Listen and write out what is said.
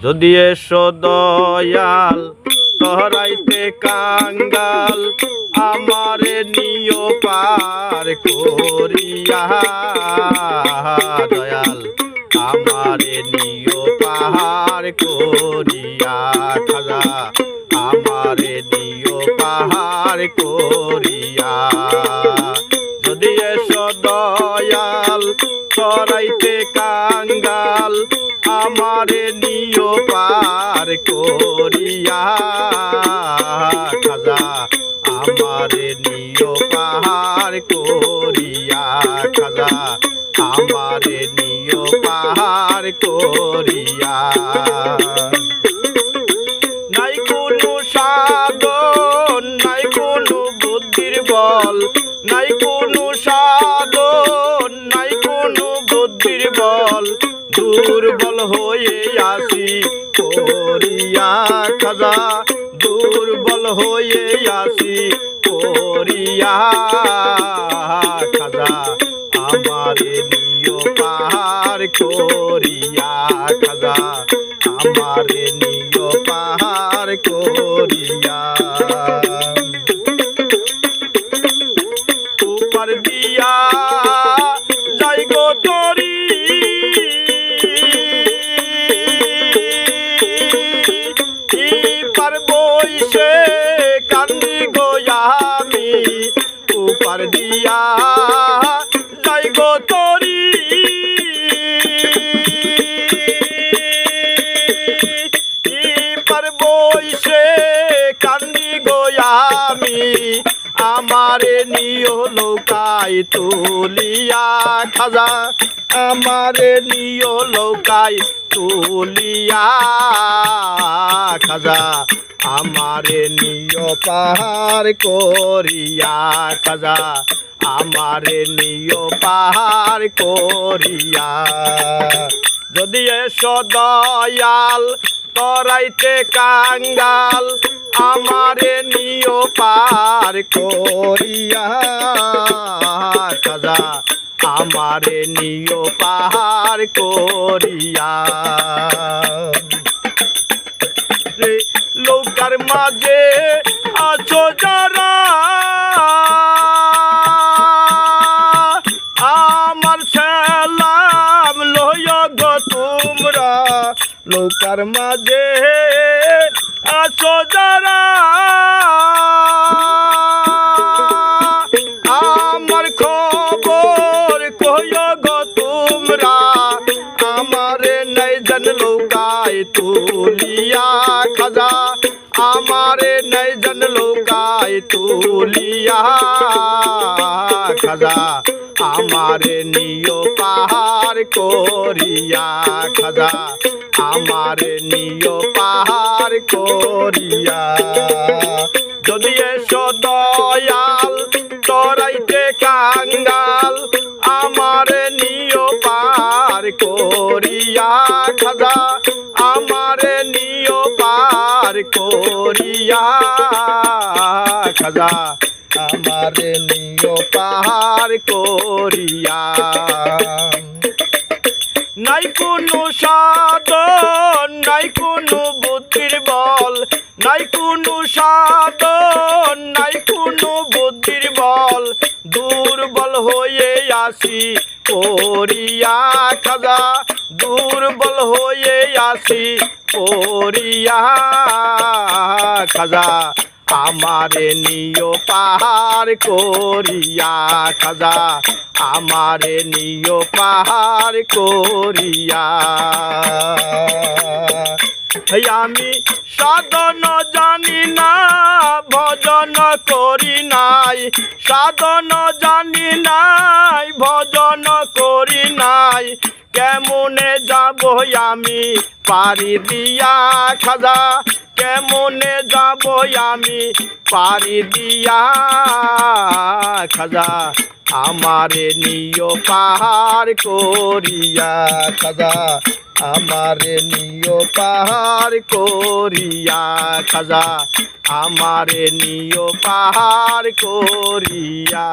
যদি এসো দয়াল তরাইতে কাঙ্গাল আমারে নিও পার করিয়া দয়াল আমারে নিও পার করিয়া খাজা আমারে নিও পার করিয়া যদি এসো দয়াল তরাইতে কাঙ্গাল আমারে নিও পার করিয়া খাজা আমারে নিও পার করিয়া খাজা আমারে নিও পার করিয়া নাই কোনো সাধন নাই কোনো বুদ্ধির বল নাই কোনো সাধন নাই কোনো বুদ্ধির বল দুর্বল হয়ে আসি করিয়া খাজা দুর্বল হয়ে আসি করিয়া খাজা আমারে নিও পার করিয়া খাজা আমারে নিও পার করিয়া উপর দিয়া যাই গো তরি পার বইসে কান্দি গো আমি উপর দিয়া যাই গো তরি পার বইসে কান্দি গো আমি আমারে নিও লৌকাই তুলিয়া খাজা আমারে নিও লৌকাই তুলিয়া খাজা আমারে নিও পার করিয়া খাজা আমারে নিও পার করিয়া যদি এসো দয়াল তরাইতে কাঙ্গাল আমারে নিও পার করিয়া খাজা আমারে নিও পার করিয়া লৌকার মাঝে আছো যারা আমার সালাম লইয়া গো তোমরা লৌকার মাঝে আছো যারা আমার খবর কইয়া গো তোমরা আমারে নাই জান লৌকাই তুলিয়া খাজা আমারে নাই জান লৌকাই তুলিয়া খাজা আমারে নিও পার করিয়া খাজা আমারে নিও পার করিয়া যদি এসো দয়াল তরাইতে কাঙ্গাল আমারে নিও পার করিয়া খাজা আমারে নিও পার করিয়া খাজা আমারে নিও পার করিয়া নাই কোনো সাধন নাই কোনো বুদ্ধির বল নাই কোনো সাধন নাই কোনো বুদ্ধির বল দুর্বল হয়ে আসি করিয়া খাজা দুর্বল হয়ে আসি করিয়া খাজা আমারে নিও পার করিয়া খাজা আমারে নিও পার করিয়া আমি সাধন জানি না ভজন করি নাই সাধন জানি নাই ভজন করি নাই কেমনে যাব আমি পারি দিয়া খাজা কেমনে যাব আমি পারি দিয়া খাজা আমারে নিও পার করিয়া খাজা আমারে নিও পার করিয়া খাজা আমারে নিও পার করিয়া।